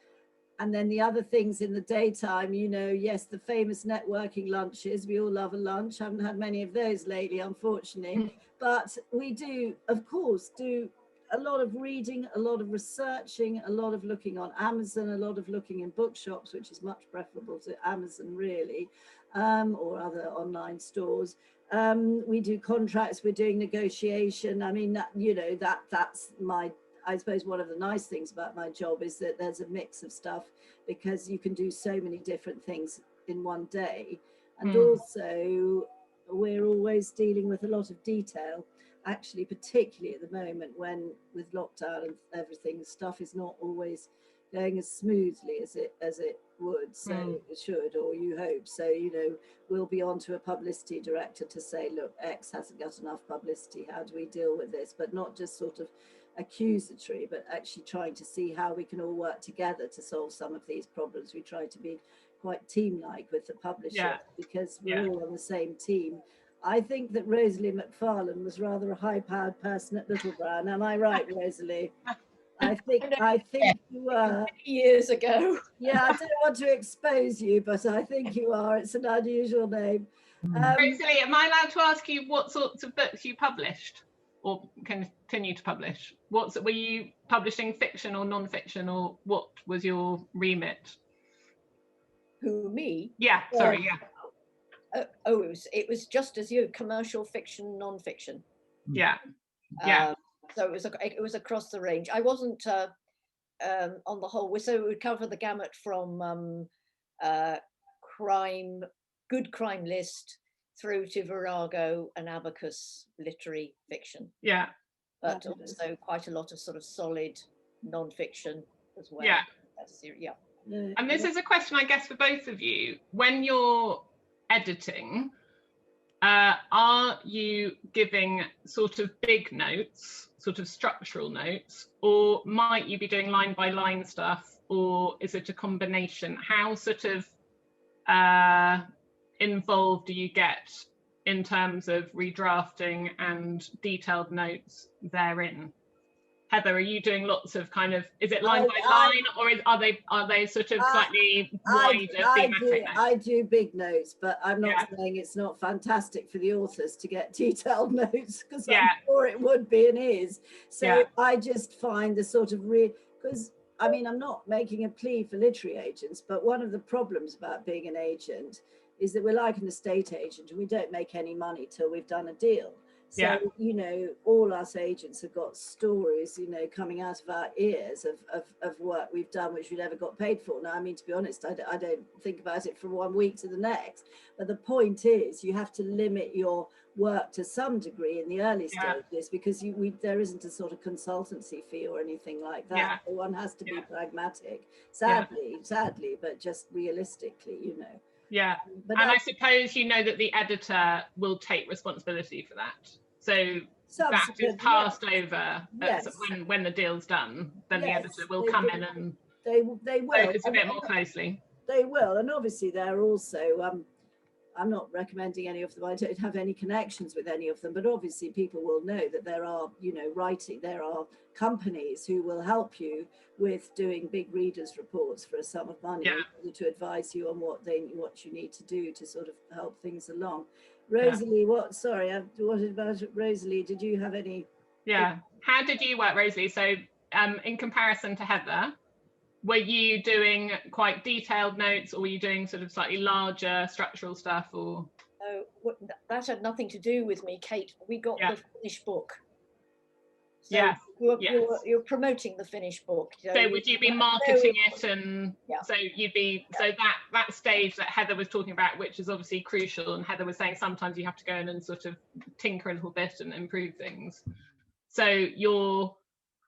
And then the other things in the daytime, yes, the famous networking lunches. We all love a lunch. Haven't had many of those lately, unfortunately. But we do, of course, do a lot of reading, a lot of researching, a lot of looking on Amazon, a lot of looking in bookshops, which is much preferable to Amazon, really, or other online stores. We do contracts. We're doing negotiation. I mean, that's my. I suppose one of the nice things about my job is that there's a mix of stuff, because you can do so many different things in one day. And also, we're always dealing with a lot of detail, actually, particularly at the moment when with lockdown and everything, stuff is not always going as smoothly as it would. So it should, or you hope. So, we'll be on to a publicity director to say, look, X hasn't got enough publicity. How do we deal with this? But not just sort of accusatory, but actually trying to see how we can all work together to solve some of these problems. We try to be quite team-like with the publisher, because we're all on the same team. I think that Rosalie McFarlane was rather a high-powered person at Littlebrown. Am I right, Rosalie? I think you were. Years ago. Yeah, I don't want to expose you, but I think you are. It's an unusual name. Rosalie, am I allowed to ask you what sorts of books you published or continue to publish? Were you publishing fiction or non-fiction, or what was your remit? Who, me? Yeah, sorry, It was just as you, commercial fiction, non-fiction. Yeah. So it was across the range. I wasn't on the whole. So it would cover the gamut from crime, good crime list, through to Virago and Abacus literary fiction. Yeah. But also quite a lot of sort of solid non-fiction as well. Yeah. Yeah. And this is a question, I guess, for both of you. When you're editing, are you giving sort of big notes, sort of structural notes, or might you be doing line by line stuff, or is it a combination? How sort of involved do you get in terms of redrafting and detailed notes therein? Heather, are you doing lots of kind of, is it line by line, or are they sort of slightly wider thematic notes? I do big notes, but I'm not saying it's not fantastic for the authors to get detailed notes, because I'm sure it would be and is. So I just find the sort of because I mean, I'm not making a plea for literary agents, but one of the problems about being an agent is that we're like an estate agent and we don't make any money till we've done a deal. So, you know, all us agents have got stories, you know, coming out of our ears of work we've done, which we never got paid for. Now, I mean, to be honest, I don't think about it from 1 week to the next. But the point is, you have to limit your work to some degree in the early stages, because there isn't a sort of consultancy fee or anything like that. So one has to be pragmatic, sadly, but just realistically, you know. Yeah, but and I suppose you know that the editor will take responsibility for that. So that is passed over when the deal's done. Then the editor will come in and they will focus a bit more closely. They will, and obviously they're also. I'm not recommending any of them. I don't have any connections with any of them, but obviously people will know that there are, you know, there are companies who will help you with doing big readers reports for a sum of money to advise you on what you need to do to sort of help things along. Rosalie, what about Rosalie? Did you have any? Yeah. How did you work, Rosalie? So in comparison to Heather, were you doing quite detailed notes, or were you doing sort of slightly larger structural stuff? Or that had nothing to do with me, Kate. We got the finished book. So you're promoting the finished book. So would you be marketing it, and so you'd be so that stage that Heather was talking about, which is obviously crucial, and Heather was saying sometimes you have to go in and sort of tinker a little bit and improve things. So you're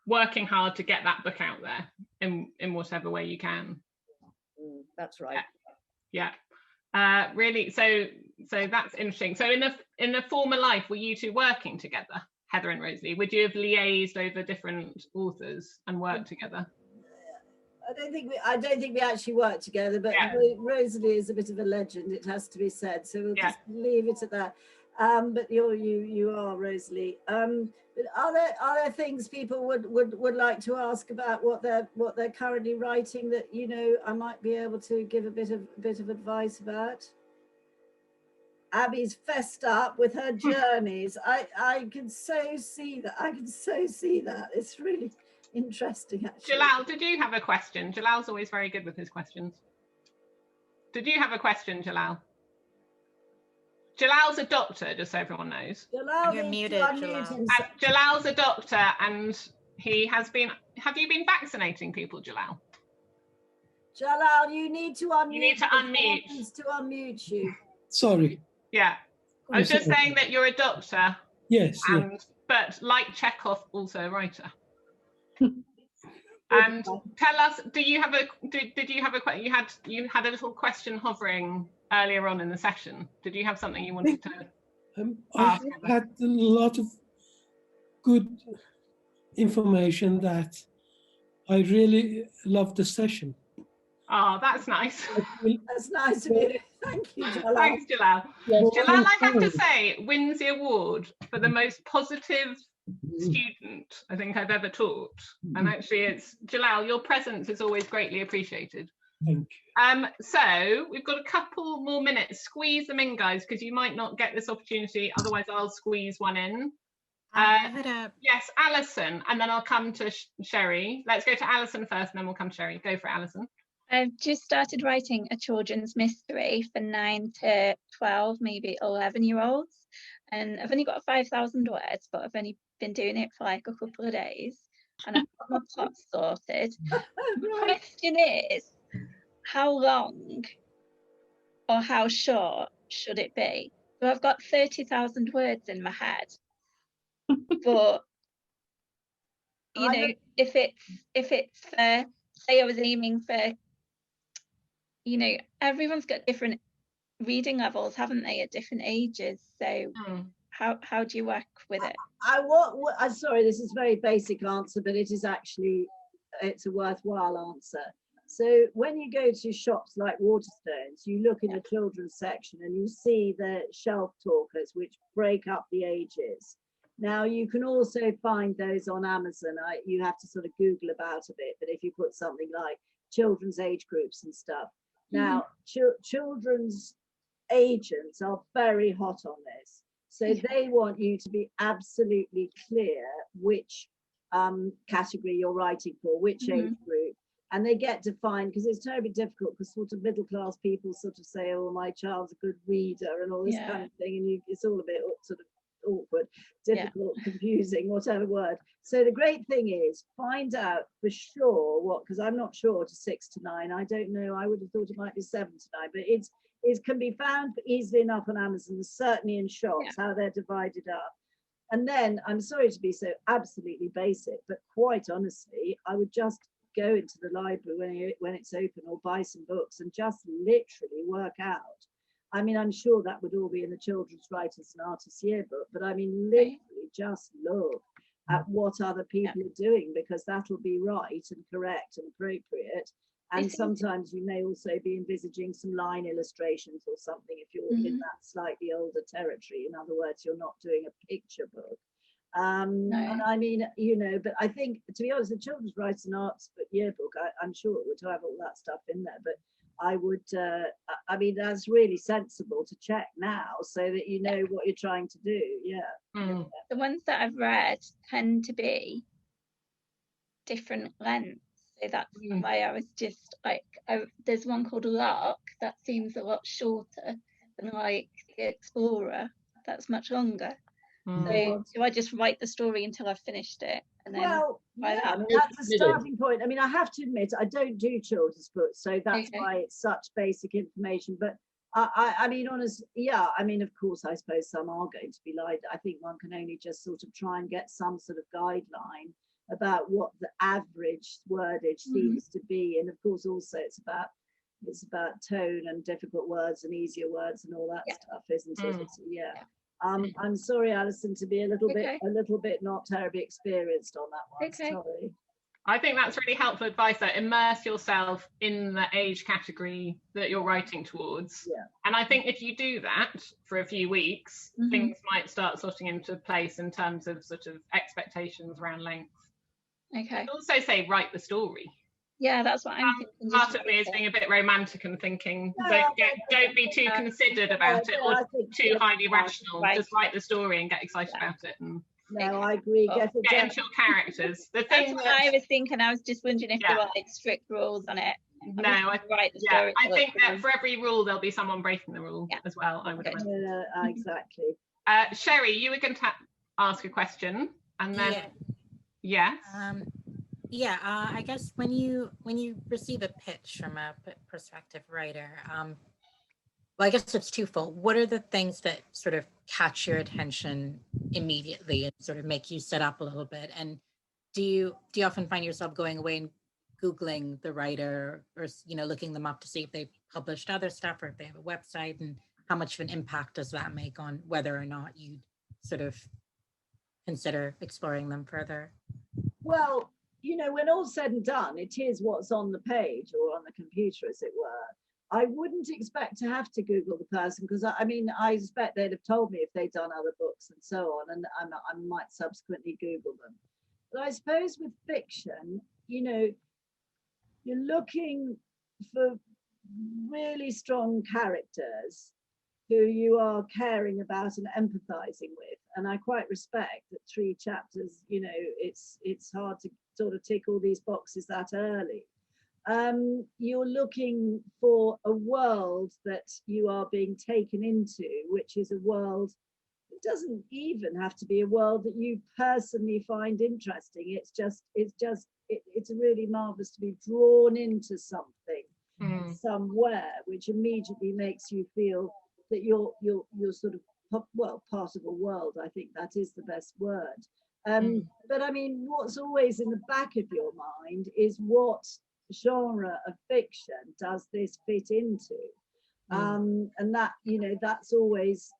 working hard to get that book out there in whatever way you can. That's right. Really, so that's interesting. So in the former life, were you two working together, Heather and Rosalie? Would you have liaised over different authors and worked together? I don't think we actually worked together, but Rosalie is a bit of a legend, it has to be said, so we'll just leave it at that. But you are, Rosalie. But are there things people would like to ask about what they're currently writing that, you know, I might be able to give a bit of advice about? Abby's fessed up with her journeys. I can so see that. It's really interesting, actually. Jalal, did you have a question? Jalal's always very good with his questions. Did you have a question, Jalal? Jalal's a doctor, just so everyone knows. You're muted, Jalal. Jalal's a doctor, and he has been. Have you been vaccinating people, Jalal? Jalal, you need to unmute. You need to unmute. To unmute you. Sorry. Yeah, I was just saying that you're a doctor. Yes. But like Chekhov, also a writer. And tell us, did you have a you had a little question hovering earlier on in the session? Did you have something you wanted to I had a lot of good information that I really loved the session. Oh, that's nice. That's nice of you. Thank you, Jalal. Thanks, Jalal. Yes, Jalal, I have to say, wins the award for the most positive student I think I've ever taught. And actually, it's Jalal, your presence is always greatly appreciated. Thank you. So we've got a couple more minutes. Squeeze them in, guys, because you might not get this opportunity. Otherwise, I'll squeeze one in. Yes, Alison, and then I'll come to Sherry. Let's go to Alison first, and then we'll come to Sherry. Go for Alison. I've just started writing a children's mystery for 9 to 12, maybe 11-year-olds. And I've only got 5,000 words, but I've only been doing it for like a couple of days. And I've got my plot sorted. The question is, how long or how short should it be? So I've got 30,000 words in my head. But, you know, if it's say I was aiming for, you know, everyone's got different reading levels, haven't they, at different ages? So how do you work with it? I'm sorry, this is a very basic answer, but it's a worthwhile answer. So when you go to shops like Waterstones, you look in the children's section and you see the shelf talkers, which break up the ages. Now, you can also find those on Amazon. You have to sort of Google about a bit, but if you put something like children's age groups and stuff. Now, children's agents are very hot on this. So they want you to be absolutely clear which category you're writing for, which age group, and they get defined, because it's terribly difficult, because sort of middle class people sort of say, oh, my child's a good reader and all this kind of thing, and it's all a bit sort of awkward, difficult, confusing, whatever word. So the great thing is find out for sure what, because I'm not sure to 6 to 9, I don't know, I would have thought it might be 7 to 9, but it can be found easily enough on Amazon, certainly in shops, how they're divided up. And then, I'm sorry to be so absolutely basic, but quite honestly, I would just go into the library when it's open, or buy some books and just literally work out. I mean, I'm sure that would all be in the Children's Writers and Artists Yearbook, but I mean, literally just look at what other people are doing, because that'll be right and correct and appropriate. And sometimes you may also be envisaging some line illustrations or something if you're in that slightly older territory. In other words, you're not doing a picture book. And I mean, you know, but I think, to be honest, the Children's Writers and Arts Yearbook, I'm sure it would have all that stuff in there, but I would, I mean, that's really sensible to check now so that you know what you're trying to do. The ones that I've read tend to be different lengths. So that's why I was just like, there's one called Lark that seems a lot shorter than like the Explorer, that's much longer. So do I just write the story until I've finished it? And then I mean, that's a starting point. I mean, I have to admit, I don't do children's books, so that's why it's such basic information. But I mean, honestly, I mean, of course, I suppose some are going to be like, I think one can only just sort of try and get some sort of guideline about what the average wordage seems to be. And of course, also it's about tone and difficult words and easier words and all that stuff, isn't it? I'm sorry, Alison, to be a little bit not terribly experienced on that one. Sorry. I think that's really helpful advice, though. Immerse yourself in the age category that you're writing towards. And I think if you do that for a few weeks, things might start sorting into place in terms of sort of expectations around length. I'd also say write the story. Yeah, that's what I'm thinking. Part of me is being a bit romantic and thinking, don't be too considered about it or too highly rational. Just write the story and get excited about it. And I agree. Get into your characters. That's what I was thinking. I was just wondering if there were like strict rules on it. No, I think that for every rule there'll be someone breaking the rule as well. I would imagine. Exactly. Sherry, you were going to ask a question, and then I guess when you receive a pitch from a prospective writer, well, I guess it's twofold. What are the things that sort of catch your attention immediately and sort of make you sit up a little bit? And do you often find yourself going away and Googling the writer, or looking them up to see if they've published other stuff or if they have a website, and how much of an impact does that make on whether or not you sort of consider exploring them further? Well, when all's said and done, it is what's on the page or on the computer, as it were. I wouldn't expect to have to Google the person, because I mean, I expect they'd have told me if they'd done other books and so on, and I might subsequently Google them. But I suppose with fiction, you're looking for really strong characters who you are caring about and empathizing with. And I quite respect that 3 chapters, it's hard to sort of tick all these boxes that early. You're looking for a world that you are being taken into, which is a world, it doesn't even have to be a world that you personally find interesting. It's really marvelous to be drawn into something somewhere, which immediately makes you feel that you're sort of part of a world. I think that is the best word. But I mean, what's always in the back of your mind is what genre of fiction does this fit into? And that, that's always,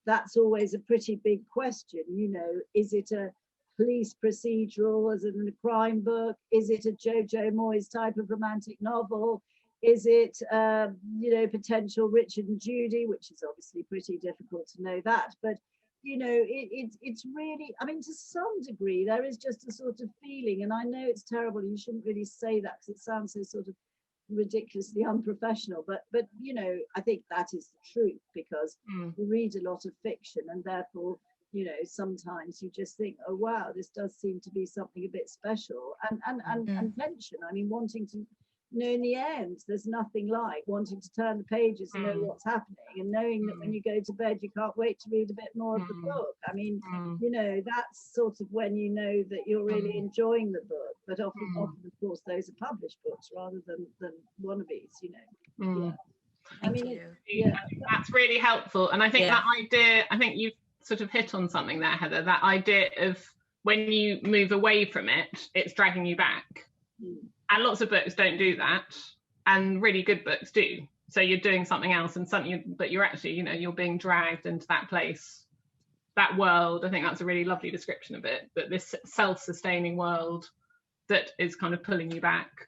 that's always a pretty big question. Is it a police procedural, as in a crime book? Is it a Jojo Moyes type of romantic novel? Is it, potential Richard and Judy, which is obviously pretty difficult to know that, but it's really, I mean, to some degree, there is just a sort of feeling, and I know it's terrible, you shouldn't really say that because it sounds so sort of ridiculously unprofessional, but I think that is the truth, because we read a lot of fiction, and therefore you know, sometimes you just think, oh wow, this does seem to be something a bit special. And tension, I mean, wanting to, you know, in the end, there's nothing like wanting to turn the pages and know what's happening, and knowing that when you go to bed, you can't wait to read a bit more of the book. I mean, you know, that's sort of when you know that you're really enjoying the book. But often, of course, those are published books rather than wannabes, you know. Yeah. I mean, that's really helpful. And I think that idea, I think you've sort of hit on something there, Heather, that idea of when you move away from it, it's dragging you back. And lots of books don't do that, and really good books do. So you're doing something else and something, but you're actually, you know, you're being dragged into that place, that world. I think that's a really lovely description of it, that this self-sustaining world that is kind of pulling you back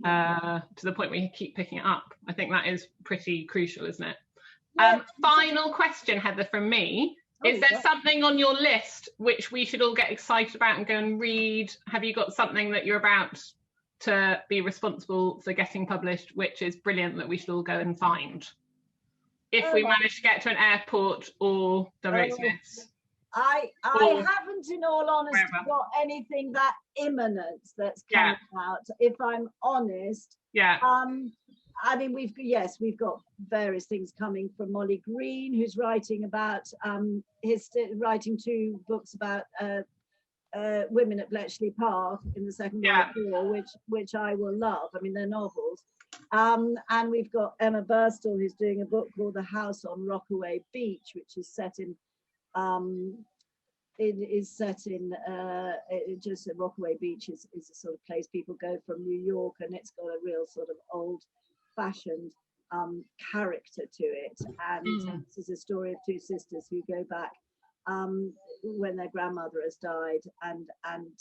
to the point where you keep picking it up. I think that is pretty crucial, isn't it? Final question, Heather, from me. Is there something on your list which we should all get excited about and go and read? Have you got something that you're about to be responsible for getting published, which is brilliant, that we should all go and find, if we manage to get to an airport or W.H. Smith's? I haven't, in all honesty, got anything that imminent that's coming out, if I'm honest. I mean, we've got various things coming from Molly Green, who's writing about writing 2 books about women at Bletchley Park in the Second World War, which I will love. I mean, they're novels. And we've got Emma Burstall, who's doing a book called The House on Rockaway Beach, which is set in just Rockaway Beach is a sort of place people go from New York, and it's got a real sort of old-fashioned character to it. And this is a story of 2 sisters who go back when their grandmother has died, and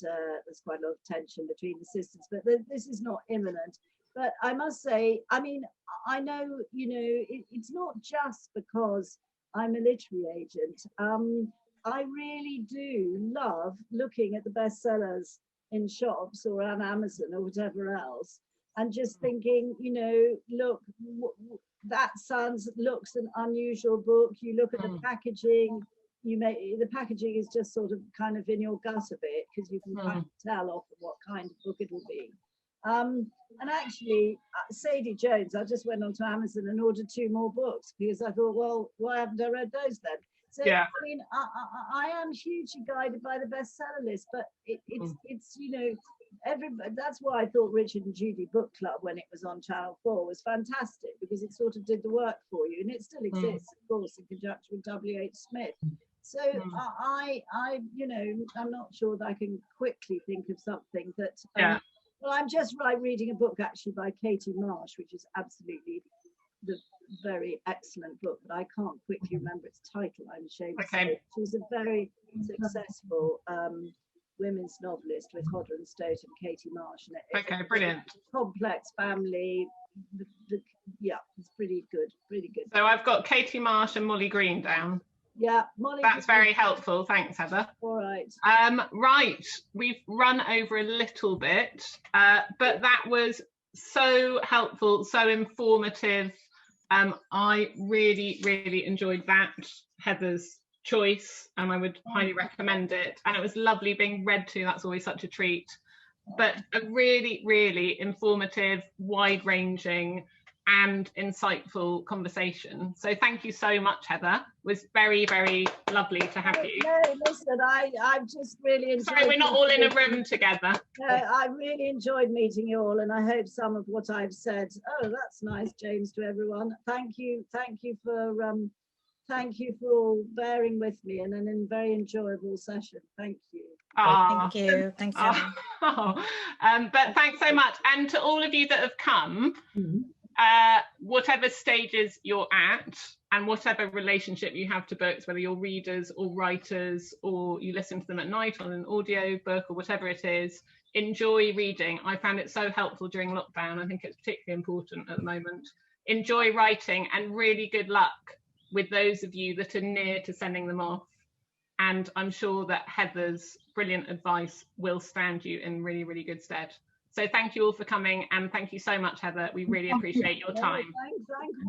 there's quite a lot of tension between the sisters, but this is not imminent. But I must say, I mean, I know, you know, it's not just because I'm a literary agent. I really do love looking at the bestsellers in shops or on Amazon or whatever else, and just thinking, you know, look, that looks an unusual book. You look at the packaging. The packaging is just sort of kind of in your gut a bit, because you can kind of tell often what kind of book it will be. And actually, Sadie Jones, I just went onto Amazon and ordered 2 more books, because I thought, well, why haven't I read those then? So I mean, I am hugely guided by the bestseller list, but it's you know, everybody. That's why I thought Richard and Judy Book Club, when it was on Channel 4, was fantastic, because it sort of did the work for you, and it still exists, of course, in conjunction with W.H. Smith. So I you know, I'm not sure that I can quickly think of something that. Well, I'm just reading a book actually by Katie Marsh, which is absolutely the very excellent book, but I can't quickly remember its title. I'm ashamed to say. She's a very successful women's novelist with Hodder and Stote and Katie Marsh. And Brilliant. Complex family. It's pretty good, really good. So I've got Katie Marsh and Molly Green down. Yeah, Molly. That's very helpful. Thanks, Heather. All right. Right, we've run over a little bit, but that was so helpful, so informative. I really, really enjoyed that, Heather's choice, and I would highly recommend it. And it was lovely being read to. That's always such a treat. But a really, really informative, wide-ranging and insightful conversation. So thank you so much, Heather. It was very, very lovely to have you. No, listen, I've just really enjoyed. Sorry, we're not all in a room together. No, I really enjoyed meeting you all, and I hope some of what I've said. Oh, that's nice, James, to everyone. Thank you for all bearing with me, and a very enjoyable session. Thank you. Thank you. Thanks. But thanks so much, and to all of you that have come. Whatever stages you're at, and whatever relationship you have to books, whether you're readers or writers, or you listen to them at night on an audio book or whatever it is, enjoy reading. I found it so helpful during lockdown. I think it's particularly important at the moment. Enjoy writing, and really good luck with those of you that are near to sending them off. And I'm sure that Heather's brilliant advice will stand you in really, really good stead. So thank you all for coming, and thank you so much, Heather. We really appreciate your time. Thanks.